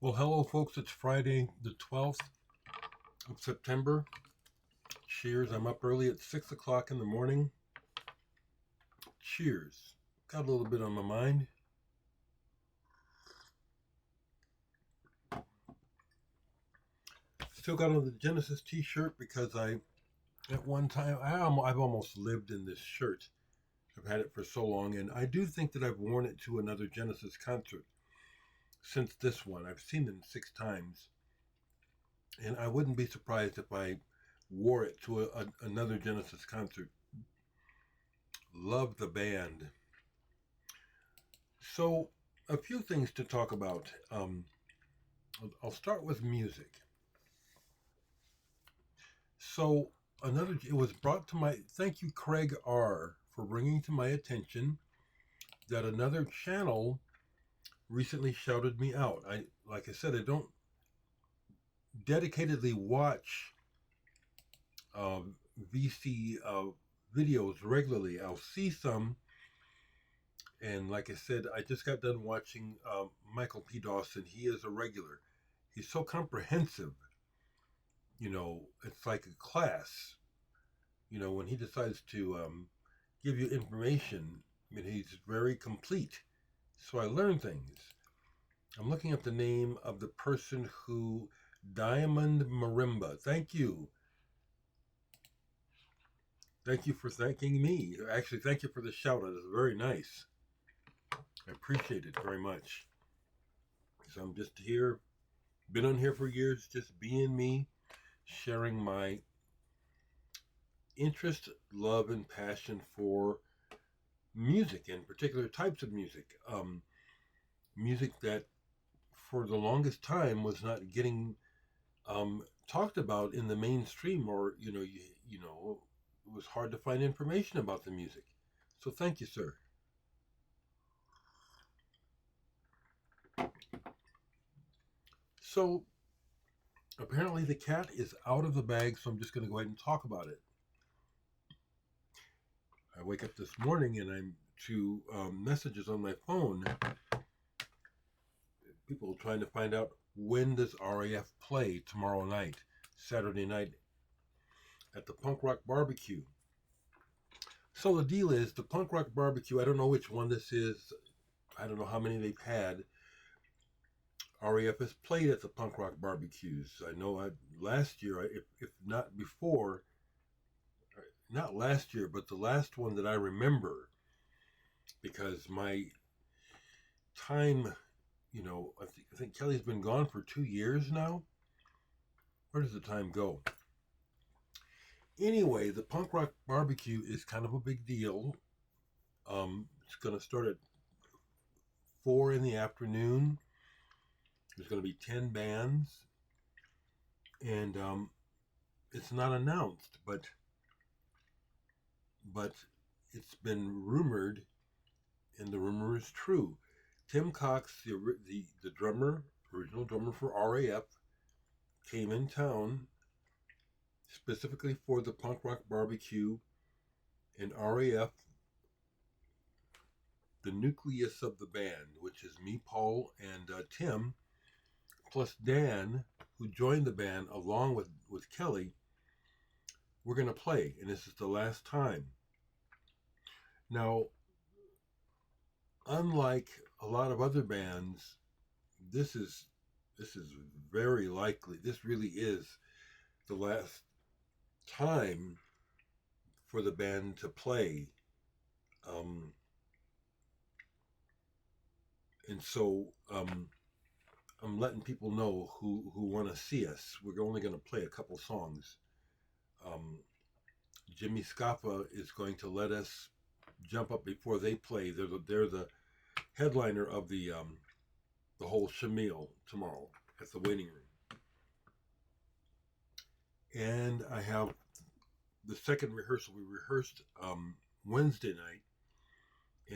Well, hello, folks. It's Friday, the 12th of September. Cheers. I'm up early at 6 o'clock in the morning. Cheers. Got a little bit on my mind. Still got on the Genesis t shirt because at one time, I've almost lived in this shirt. I've had it for so long, and I do think that I've worn it to another Genesis concert since this one. I've seen them 6 times, and I wouldn't be surprised if I wore it to another Genesis concert. Love the band. So, a few things to talk about. I'll start with music. So, it was brought to my, thank you, Craig R., for bringing to my attention that another channel recently shouted me out. Like I said, I don't dedicatedly watch VC videos regularly. I'll see some, and like I said, I just got done watching Michael P. Dawson. He is a regular. He's so comprehensive. It's like a class. When he decides to give you information, he's very complete. So I learn things. I'm looking up the name of the person who Diamond Marimba. Thank you. Thank you for thanking me. Actually, thank you for the shout out. It's very nice. I appreciate it very much. So I'm just here, been on here for years, just being me, sharing my interest, love, and passion for music and particular types of music. Music that for the longest time was not getting talked about in the mainstream, or it was hard to find information about the music. So thank you, sir. So apparently the cat is out of the bag, so I'm just going to go ahead and talk about it. I wake up this morning and I'm to messages on my phone. People trying to find out when does RAF play tomorrow night, Saturday night at the Punk Rock Barbecue. So the deal is the Punk Rock Barbecue. I don't know which one this is. I don't know how many they've had. RAF has played at the Punk Rock Barbecues. I know last year, if not before, not last year, but the last one that I remember, because my time, I think Kelly's been gone for 2 years now. Where does the time go? Anyway, the Punk Rock Barbecue is kind of a big deal. It's going to start at 4 in the afternoon. There's going to be 10 bands, and it's not announced, but it's been rumored, and the rumor is true. Tim Cox, the drummer, original drummer for RAF, came in town specifically for the Punk Rock Barbecue, and RAF, the nucleus of the band, which is me, Paul, and Tim, plus Dan, who joined the band along with Kelly, we're going to play, and this is the last time. Now, unlike a lot of other bands, this is very likely. This really is the last time for the band to play, um, and so I'm letting people know who want to see us. We're only going to play a couple songs. Um, Jimmy Scaffa is going to let us jump up before they play. They're the headliner of the whole shamil tomorrow at the waiting room. And I have the second rehearsal. We rehearsed Wednesday night,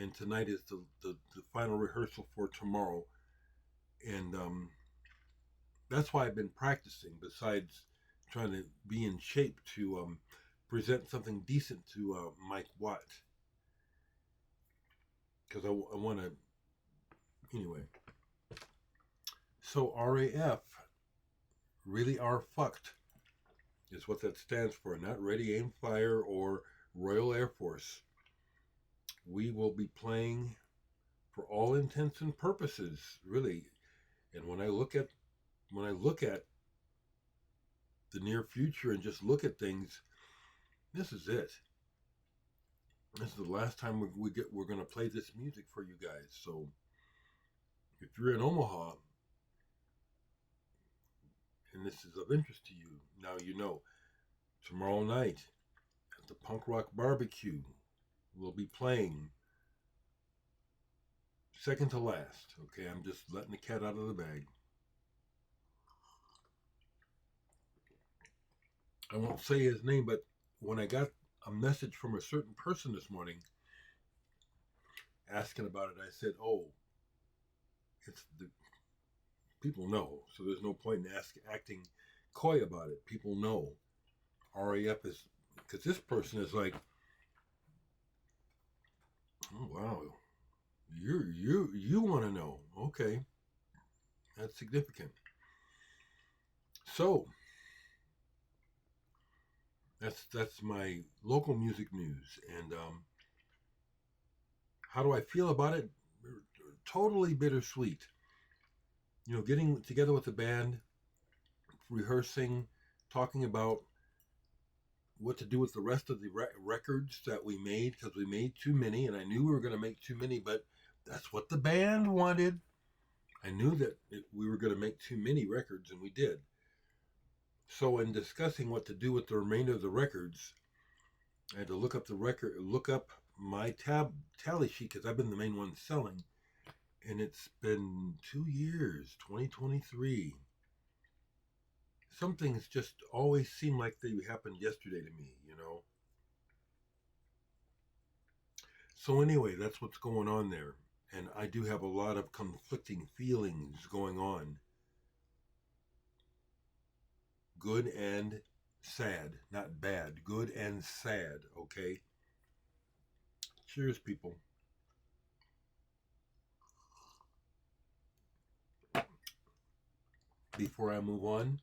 and tonight is the final rehearsal for tomorrow. And that's why I've been practicing, besides trying to be in shape to present something decent to Mike Watt. Because I want to, anyway. So RAF really are fucked is what that stands for, not Ready, Aim, Fire or Royal Air Force. We will be playing for all intents and purposes, really. And when I look at the near future and just look at things, this is it. This is the last time we're going to play this music for you guys. So if you're in Omaha and this is of interest to you, now you know. Tomorrow night at the Punk Rock Barbecue, we'll be playing second to last. Okay, I'm just letting the cat out of the bag. I won't say his name, but when I got a message from a certain person this morning asking about it, I said, "Oh, it's the people know, so there's no point in acting coy about it. People know RAF is because this person is like, oh wow, you want to know? Okay, that's significant. So that's my local music news, and how do I feel about it? Totally bittersweet. You know, getting together with the band, rehearsing, talking about what to do with the rest of the records that we made, because we made too many, and I knew we were going to make too many, but that's what the band wanted. I knew that we were going to make too many records, and we did. So in discussing what to do with the remainder of the records, I had to look up my tally sheet, because I've been the main one selling, and it's been 2 years, 2023. Some things just always seem like they happened yesterday to me, you know. So anyway, that's what's going on there. And I do have a lot of conflicting feelings going on. Good and sad, not bad. Good and sad, okay? Cheers, people. Before I move on,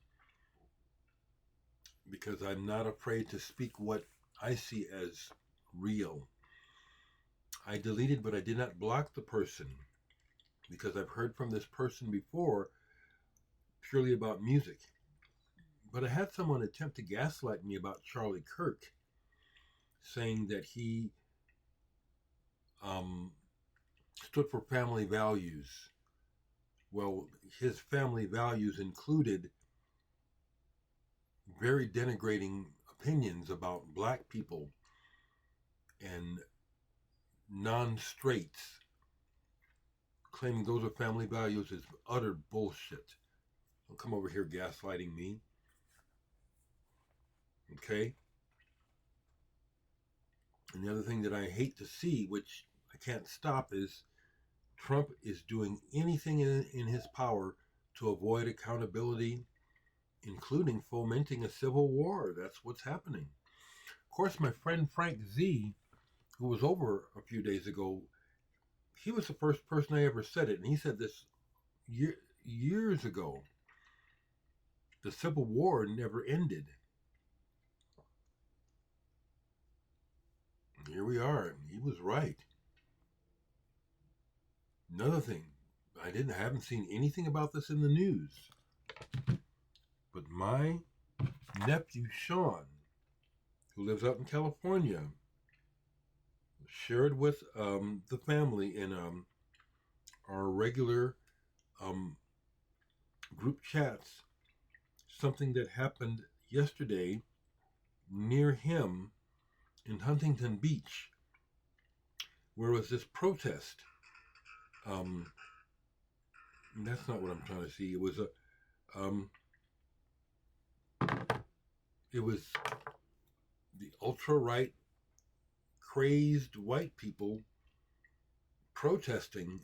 because I'm not afraid to speak what I see as real. I deleted, but I did not block the person, because I've heard from this person before purely about music. But I had someone attempt to gaslight me about Charlie Kirk, saying that he stood for family values. Well, his family values included very denigrating opinions about black people and non-straights. Claiming those are family values is utter bullshit. Don't come over here gaslighting me. Okay? And the other thing that I hate to see, which I can't stop, is Trump is doing anything in his power to avoid accountability, including fomenting a civil war. That's what's happening. Of course, my friend Frank Z, who was over a few days ago, he was the first person I ever said it, and he said this years ago. The Civil War never ended. Here we are. He was right. Another thing, I haven't seen anything about this in the news, but my nephew Sean, who lives out in California, shared with the family in our regular group chats something that happened yesterday near him in Huntington Beach, where was this protest. That's not what I'm trying to see. It was the ultra-right crazed white people protesting,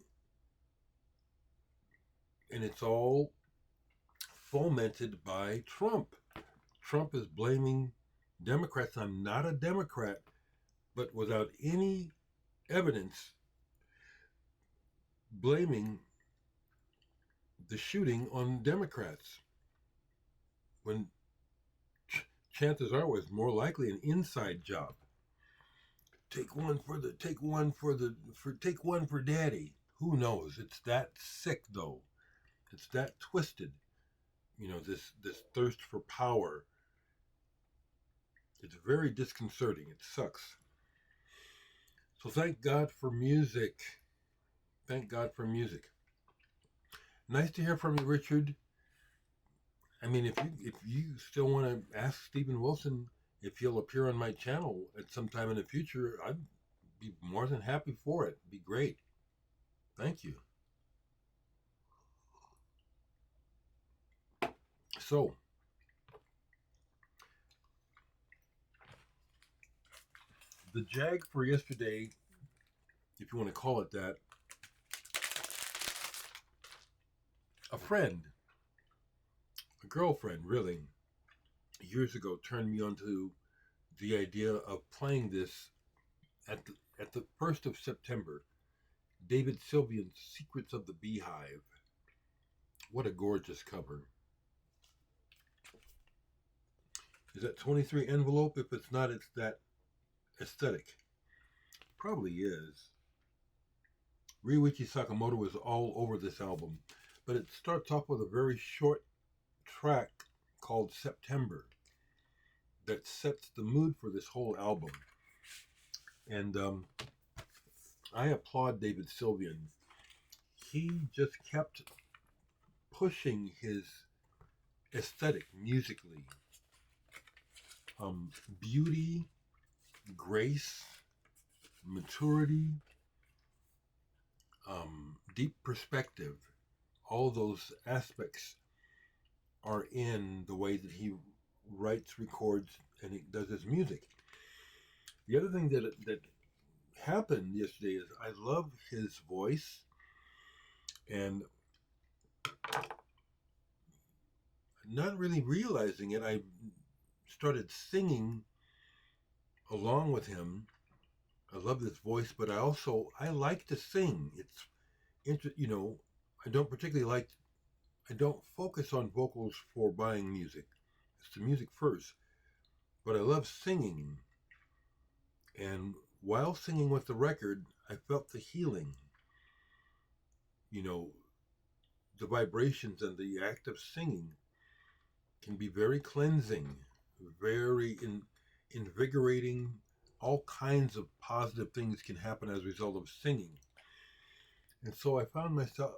and it's all fomented by Trump. Trump is blaming Democrats. I'm not a Democrat, but without any evidence, blaming the shooting on Democrats, when chances are it was more likely an inside job. Take one for daddy. Who knows? It's that sick though. It's that twisted. This thirst for power. It's very disconcerting. It sucks. So thank God for music. Thank God for music. Nice to hear from you, Richard. I mean, if you still want to ask Stephen Wilson if he'll appear on my channel at some time in the future, I'd be more than happy for it. It'd be great. Thank you. So, the jag for yesterday, if you want to call it that, a friend, a girlfriend really, years ago turned me onto the idea of playing this at the 1st of September. David Sylvian's Secrets of the Beehive. What a gorgeous cover. Is that 23 envelope? If it's not, it's that aesthetic. Probably is. Ryuichi Sakamoto is all over this album, but it starts off with a very short track called September that sets the mood for this whole album. And I applaud David Sylvian. He just kept pushing his aesthetic musically. Beauty, grace, maturity, deep perspective, all those aspects are in the way that he writes, records, and he does his music. The other thing that happened yesterday is I love his voice, and not really realizing it, I started singing along with him. I love this voice, but I like to sing. I don't focus on vocals for buying music. It's the music first. But I love singing. And while singing with the record, I felt the healing. The vibrations and the act of singing can be very cleansing, very invigorating. All kinds of positive things can happen as a result of singing. And so I found myself,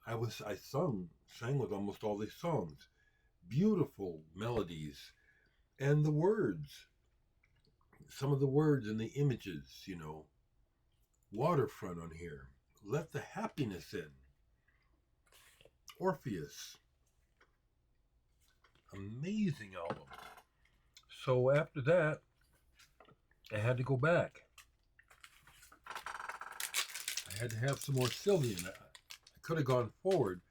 I sang with almost all these songs. Beautiful melodies. And the words. Some of the words and the images, waterfront on here. Let the happiness in. Orpheus. Amazing album. So after that, I had to go back. I had to have some more Sylvian. I could have gone forward,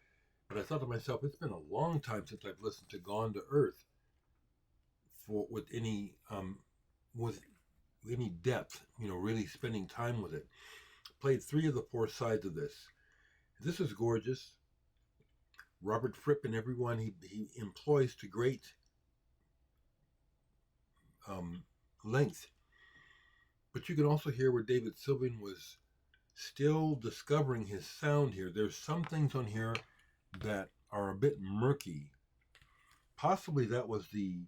but I thought to myself, it's been a long time since I've listened to Gone to Earth with any depth, really spending time with it. Played 3 of the 4 sides of this. This is gorgeous. Robert Fripp and everyone he employs to great length. But you can also hear where David Sylvian was still discovering his sound here. There's some things on here that are a bit murky. Possibly that was the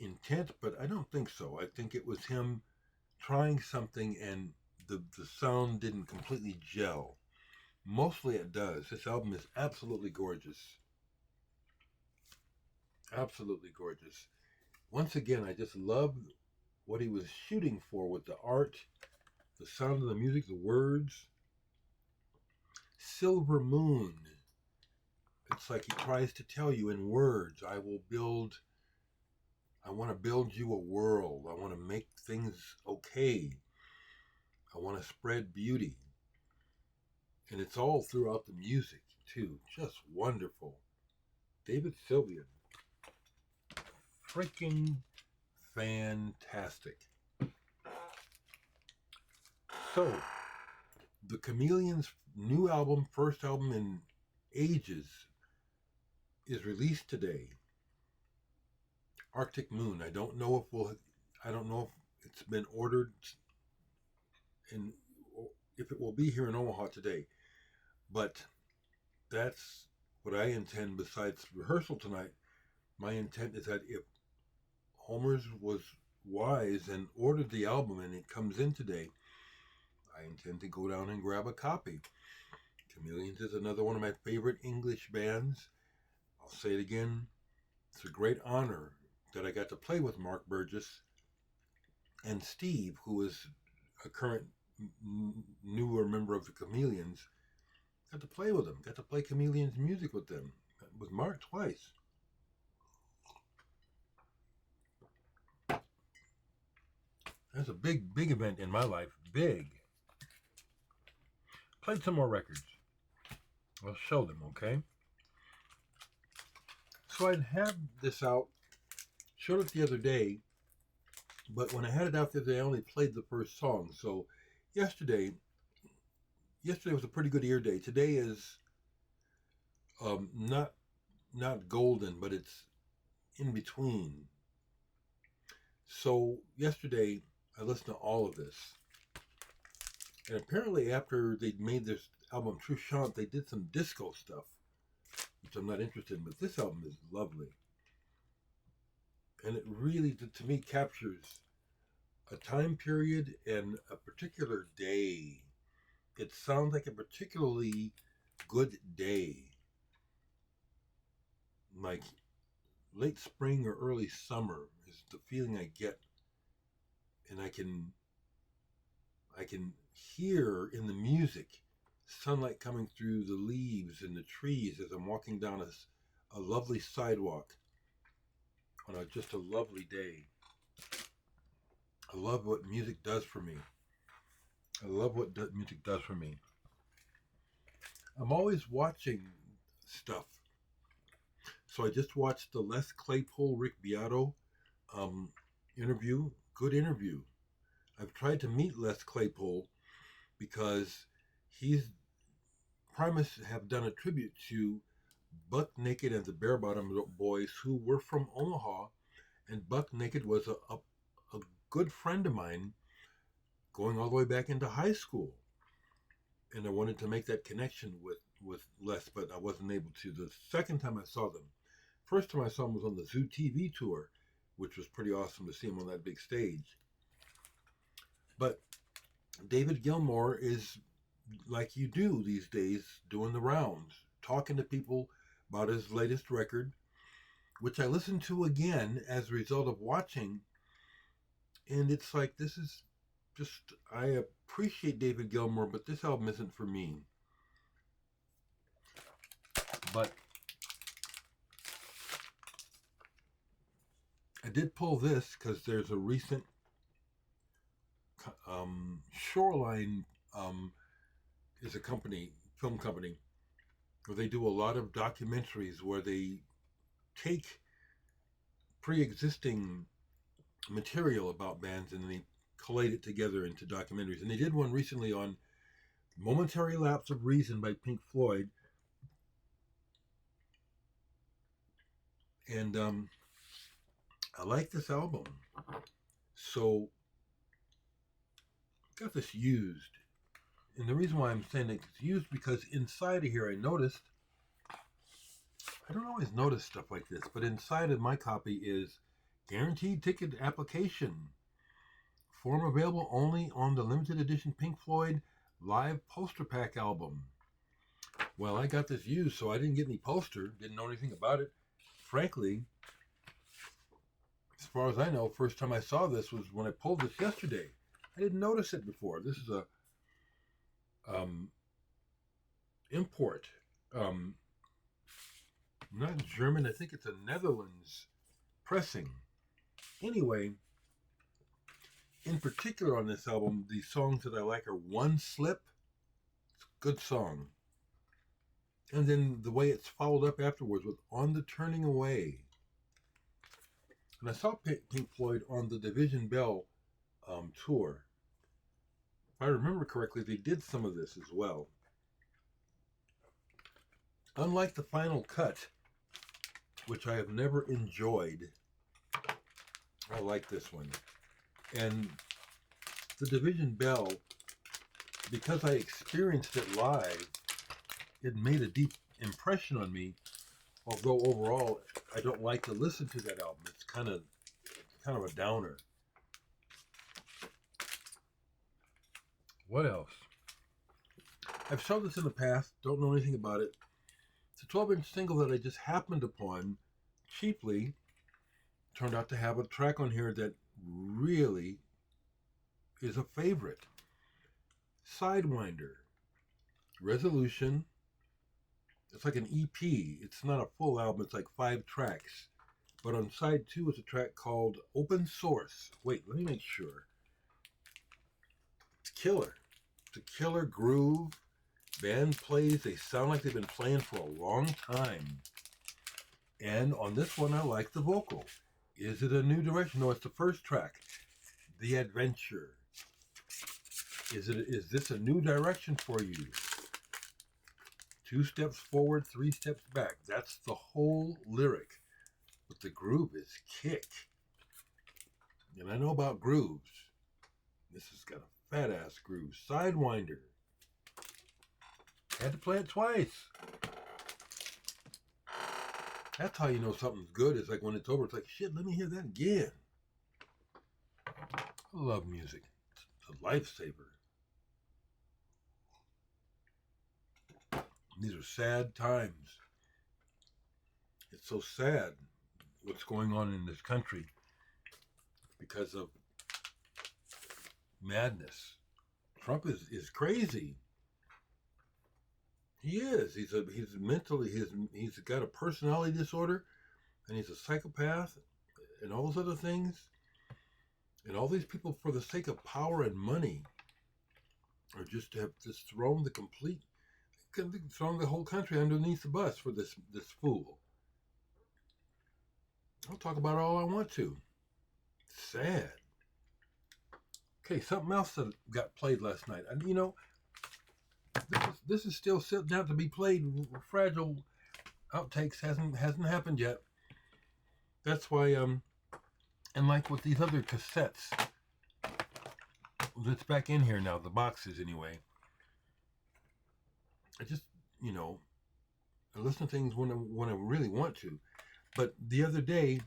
intent, but I don't think so. I think it was him trying something and the sound didn't completely gel. Mostly it does. This album is absolutely gorgeous. Absolutely gorgeous. Once again, I just love what he was shooting for with the art, the sound of the music, the words. Silver Moon. It's like he tries to tell you in words, I want to build you a world. I want to make things okay. I want to spread beauty. And it's all throughout the music, too. Just wonderful. David Sylvian. Freaking fantastic. So, the Chameleons' new album, first album in Ages is released today. Arctic Moon. I don't know if it's been ordered and if it will be here in Omaha today. But that's what I intend. Besides rehearsal tonight, my intent is that if Homer's was wise and ordered the album and it comes in today, I intend to go down and grab a copy. Chameleons is another one of my favorite English bands. I'll say it again. It's a great honor that I got to play with Mark Burgess and Steve, who is a current newer member of the Chameleons. Got to play with them. Got to play Chameleons music with them. With Mark twice. That's a big event in my life. Big. Played some more records. I'll show them, okay? So I'd had this out, showed it the other day, but when I had it out the other day, I only played the first song. So yesterday was a pretty good ear day. Today is not golden, but it's in between. So yesterday I listened to all of this, and apparently after they made this album True Chant, they did some disco stuff, which I'm not interested in. But this album is lovely, and it really, to me, captures a time period and a particular day. It sounds like a particularly good day, like late spring or early summer is the feeling I get, and I can hear in the music sunlight coming through the leaves and the trees as I'm walking down a lovely sidewalk on just a lovely day. I love what music does for me. Music does for me. I'm always watching stuff. So I just watched the Les Claypool, Rick Beato interview. Good interview. I've tried to meet Les Claypool because Primus have done a tribute to Buck Naked and the Bare Bottom Boys, who were from Omaha, and Buck Naked was a good friend of mine going all the way back into high school. And I wanted to make that connection with Les, but I wasn't able to. The second time I saw them, first time I saw them was on the Zoo TV tour, which was pretty awesome to see him on that big stage. But David Gilmour is, like you do these days, doing the rounds, talking to people about his latest record, which I listened to again as a result of watching. And it's like, this is just, I appreciate David Gilmour, but this album isn't for me. But I did pull this because there's a recent Shoreline is a film company, where they do a lot of documentaries where they take pre-existing material about bands and they collate it together into documentaries. And they did one recently on Momentary Lapse of Reason by Pink Floyd. And I like this album. So I got this used. And the reason why I'm saying it's used because inside of here I noticed, I don't always notice stuff like this, but inside of my copy is guaranteed ticket application. Form available only on the limited edition Pink Floyd live poster pack album. Well, I got this used, so I didn't get any poster, didn't know anything about it. Frankly, as far as I know, first time I saw this was when I pulled this yesterday. I didn't notice it before. This is a import. Not German, I think it's a Netherlands pressing. Anyway, in particular on this album, the songs that I like are One Slip. It's a good song. And then the way it's followed up afterwards with On the Turning Away. And I saw Pink Floyd on the Division Bell tour. If I remember correctly, they did some of this as well. Unlike the final cut, which I have never enjoyed, I like this one. And the Division Bell, because I experienced it live, it made a deep impression on me. Although overall, I don't like to listen to that album. It's kind of a downer. What else? I've shown this in the past. Don't know anything about it. It's a 12-inch single that I just happened upon cheaply. Turned out to have a track on here that really is a favorite. Sidewinder. Resolution. It's like an EP. It's not a full album. It's like 5 tracks. But on side 2 is a track called Open Source. Wait, let me make sure. It's killer. It's a killer groove. Band plays. They sound like they've been playing for a long time. And on this one, I like the vocal. Is it a new direction? No, it's the first track. The Adventure. Is this a new direction for you? 2 steps forward, 3 steps back. That's the whole lyric. But the groove is kick. And I know about grooves. This has got a fat-ass groove. Sidewinder. Had to play it twice. That's how you know something's good. It's like when it's over, it's like, shit, let me hear that again. I love music. It's a lifesaver. These are sad times. It's so sad what's going on in this country because of madness. Trump is crazy. He is. He's mentally he's got a personality disorder, and he's a psychopath, and all those other things. And all these people, for the sake of power and money, are just have just thrown the whole country underneath the bus for this fool. I'll talk about it all I want to. Sad. Okay, something else that got played last night. And you know, this is still sitting out to be played. Fragile outtakes hasn't happened yet. That's why and like with these other cassettes, that's back in here now, the boxes anyway. I just, you know, I listen to things when I really want to. But the other day,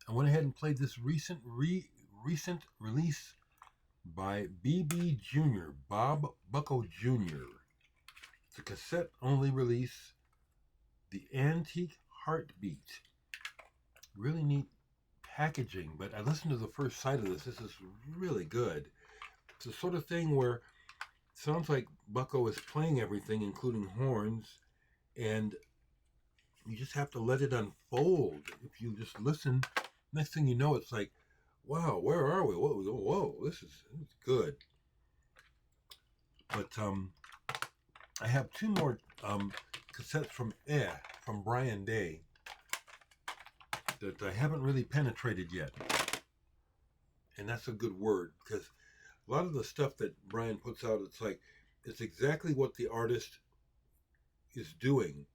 I went ahead and played this recent release by BB Jr., Bob Bucko Jr. It's a cassette-only release, The Antique Heartbeat. Really neat packaging, but I listened to the first side of this. This is really good. It's the sort of thing where it sounds like Bucko is playing everything, including horns, and you just have to let it unfold. If you just listen, next thing you know, it's like, wow, where are we? Whoa, this is good. But I have 2 more cassettes from Brian Day that I haven't really penetrated yet. And that's a good word, because a lot of the stuff that Brian puts out, it's exactly what the artist is doing.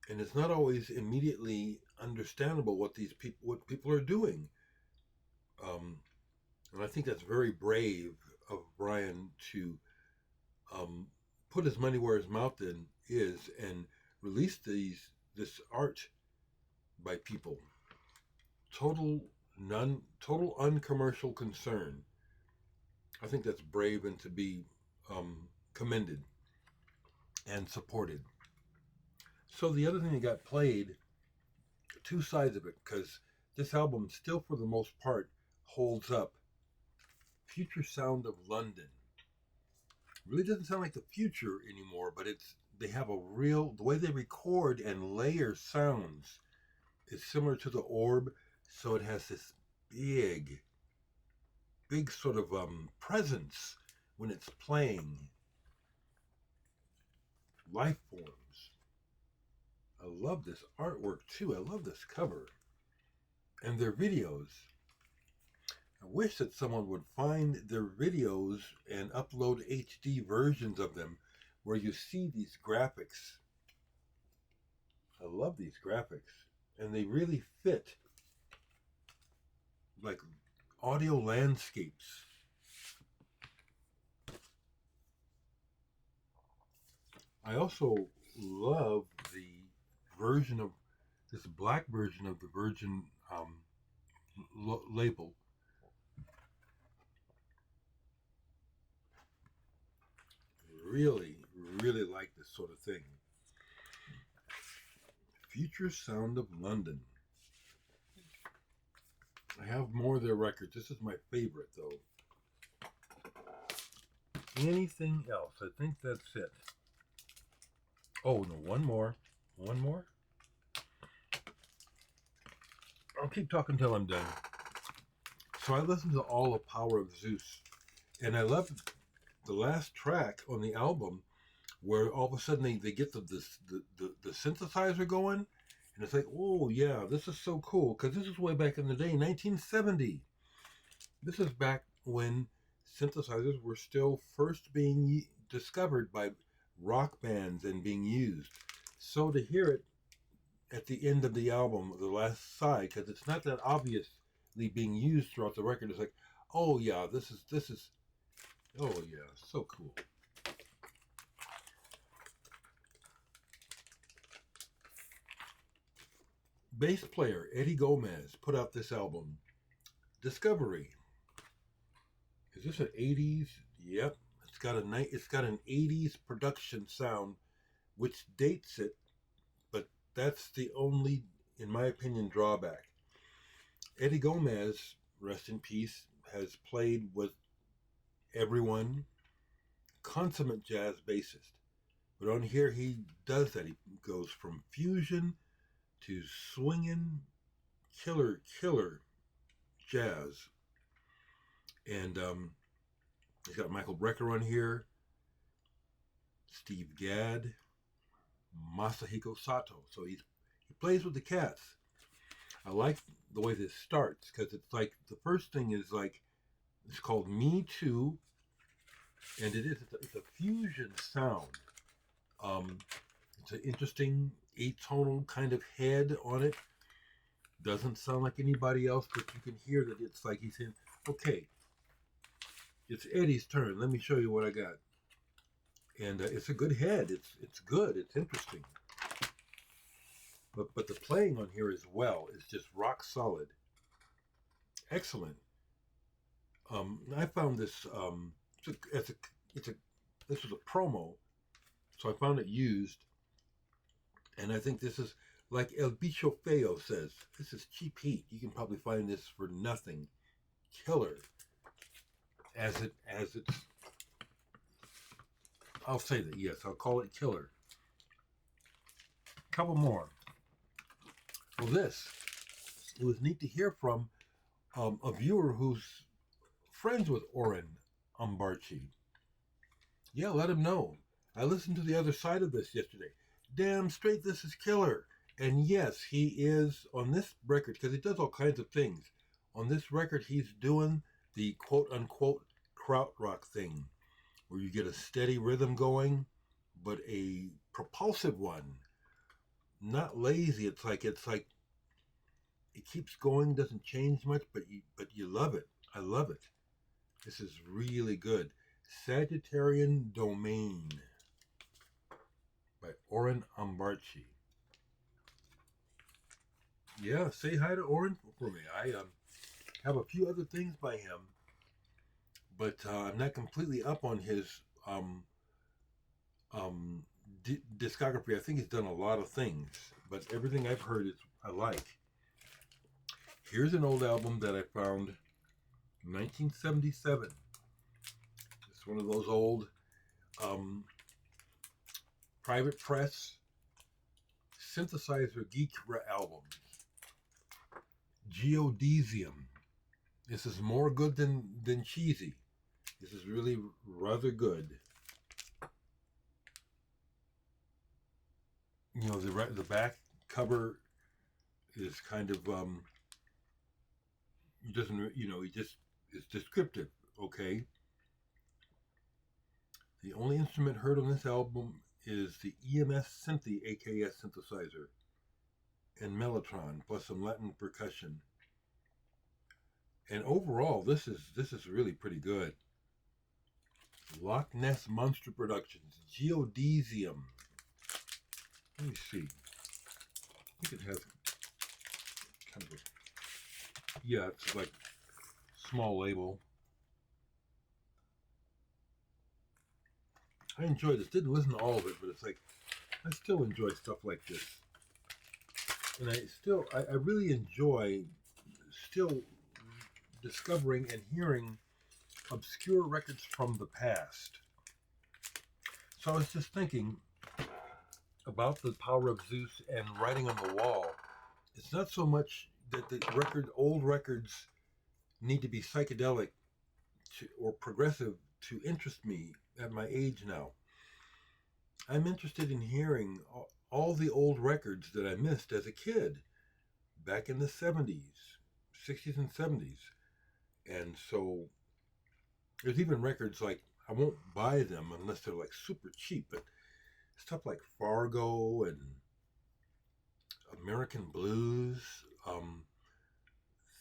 And it's not always immediately understandable what people are doing. And I think that's very brave of Brian to put his money where his mouth is and release this art by people. Total uncommercial concern. I think that's brave and to be commended and supported. So the other thing that got played, 2 sides of it, because this album still for the most part holds up. Future Sound of London. Really doesn't sound like the future anymore, but they have the way they record and layer sounds is similar to the Orb, so it has this big sort of presence when it's playing. Life forms. I love this artwork too. I love this cover. And their videos. I wish that someone would find their videos and upload HD versions of them where you see these graphics love these graphics, and they really fit like audio landscapes. I also love the version of this black version of the Virgin label. Really, really like this sort of thing. Future Sound of London. I have more of their records. This is my favorite, though. Anything else? I think that's it. Oh, no, one more. One more? I'll keep talking till I'm done. So I listened to all of Power of Zeus, and I love the last track on the album where all of a sudden they get the synthesizer going, and it's like, oh yeah, this is so cool, because this is way back in the day, 1970. This is back when synthesizers were still first being discovered by rock bands and being used. So to hear it at the end of the album, the last side, because it's not that obviously being used throughout the record, it's like, oh yeah, this is, oh yeah, so cool. Bass player Eddie Gomez put out this album, Discovery. Is this an 80s? Yep. It's got an 80s production sound, which dates it, but that's the only, in my opinion, drawback. Eddie Gomez, rest in peace, has played with everyone, consummate jazz bassist. But on here, he does that. He goes from fusion to swinging, killer jazz. And he's got Michael Brecker on here, Steve Gadd, Masahiko Sato. So he plays with the cats. I like the way this starts, because it's like the first thing is like, it's called Me Too, and it's a fusion sound. It's an interesting atonal kind of head on it. Doesn't sound like anybody else, but you can hear that it's like he's in, okay, it's Eddie's turn. Let me show you what I got. And it's a good head. It's good. It's interesting. But the playing on here as well is just rock solid. Excellent. I found this. This was a promo, so I found it used, and I think this is like El Bicho Feo says. This is cheap heat. You can probably find this for nothing. Killer. As it's. I'll say that, yes. I'll call it killer. A couple more. Well, it was neat to hear from a viewer who's friends with Oren Ambarchi. Yeah, let him know. I listened to the other side of this yesterday. Damn straight, this is killer. And yes, he is on this record, because he does all kinds of things. On this record, he's doing the quote-unquote krautrock thing, where you get a steady rhythm going, but a propulsive one. Not lazy. It's like it keeps going, doesn't change much, but you love it. I love it. This is really good. Sagittarian Domain by Oren Ambarchi. Yeah, say hi to Oren for me. I have a few other things by him, but I'm not completely up on his discography. I think he's done a lot of things, but everything I've heard I like. Here's an old album that I found, 1977. It's one of those old private press synthesizer geek albums. Geodesium. This is more good than cheesy. This is really rather good. You know, the back cover is kind of he doesn't, it's descriptive, okay? The only instrument heard on this album is the EMS Synthi AKS synthesizer. and mellotron, plus some Latin percussion. And overall, this is really pretty good. Loch Ness Monster Productions, Geodesium. Let me see. I think it has kind of a, yeah, it's like small label. I enjoyed this. Didn't listen to all of it, but it's like I still enjoy stuff like this, and I really enjoy still discovering and hearing obscure records from the past. So I was just thinking about the power of Zeus and writing on the wall. It's not so much that the old records need to be psychedelic or progressive to interest me at my age now. I'm interested in hearing all the old records that I missed as a kid back in the 70s, 60s and 70s. And so there's even records like, I won't buy them unless they're like super cheap, but stuff like Fargo and American Blues,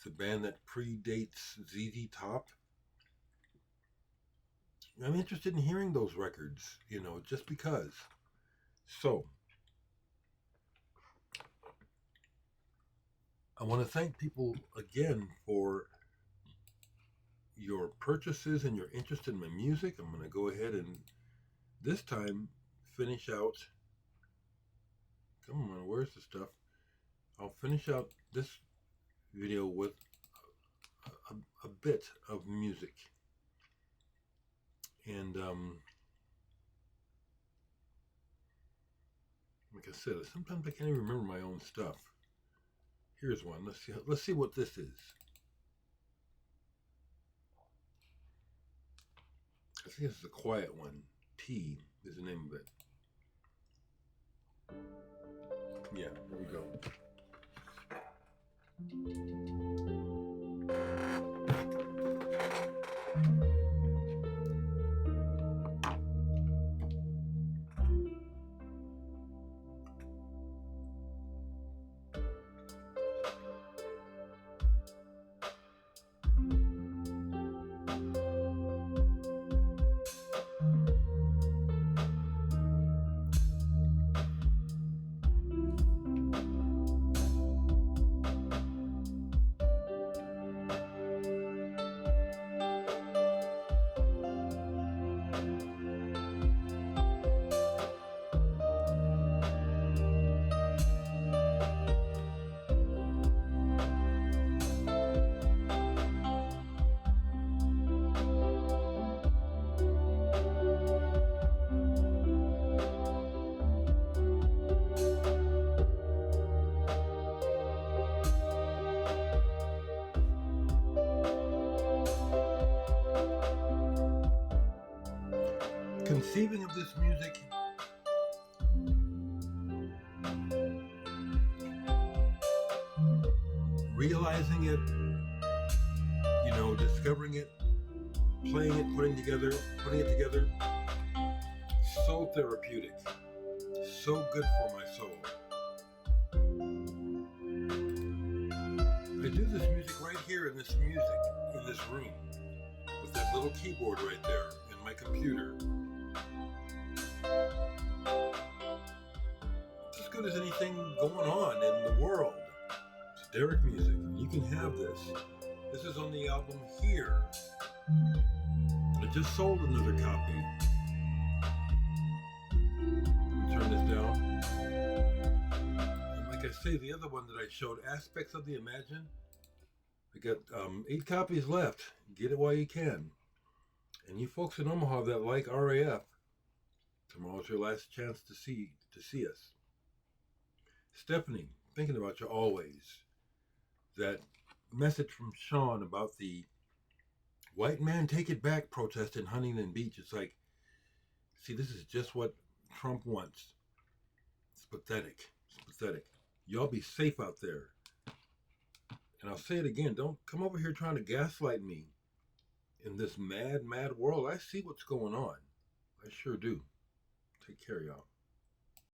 the band that predates ZZ Top. I'm interested in hearing those records, just because. So, I want to thank people again for your purchases and your interest in my music. I'm going to go ahead and this time finish out. Come on, where's the stuff? I'll finish out this video with a bit of music. And like I said, sometimes I can't even remember my own stuff. Here's one. Let's see what this is. I think this is a quiet one. T is the name of it. Yeah, there we go. Conceiving of this music, realizing it, discovering it, playing it, putting it together, so therapeutic, so good for my soul. I do this music right here in this room, with that little keyboard right there in my computer. It's as good as anything going on in the world. It's Dereck music. You can have this. This is on the album Here. I just sold another copy. Turn this down. And like I say, the other one that I showed, Aspects of the Imagine, I got 8 copies left. Get it while you can. And you folks in Omaha that like RAF, tomorrow's your last chance to see us. Stephanie, thinking about you always. That message from Sean about the white man take it back protest in Huntington Beach. It's like, see, this is just what Trump wants. It's pathetic. It's pathetic. Y'all be safe out there. And I'll say it again, don't come over here trying to gaslight me in this mad, mad world. I see what's going on. I sure do. Take care, y'all.